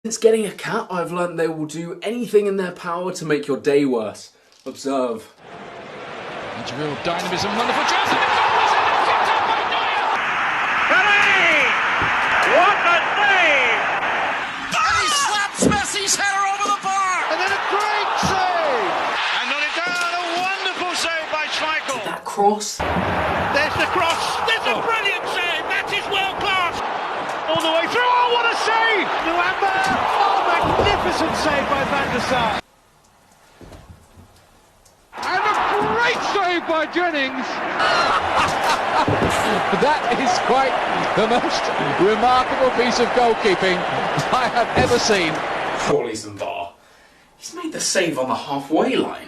Since getting a cat, I've learned they will do anything in their power to make your day worse. Observe. It's real dynamism, wonderful chance, and the goal is in and kicked out by Neuer! Gary! What a save! And he slaps Messi's header over the bar! And then a great save! And on it down, a wonderful save by Schmeichel. That cross. There's the cross. There's a brilliant save. That is world class. All the way through. Oh, what a save! Luamba! Oh, magnificent save by Van der Sar. And a great save by Jennings. That is quite the most remarkable piece of goalkeeping I have ever seen. Surely some VAR. He's made the save on the halfway line.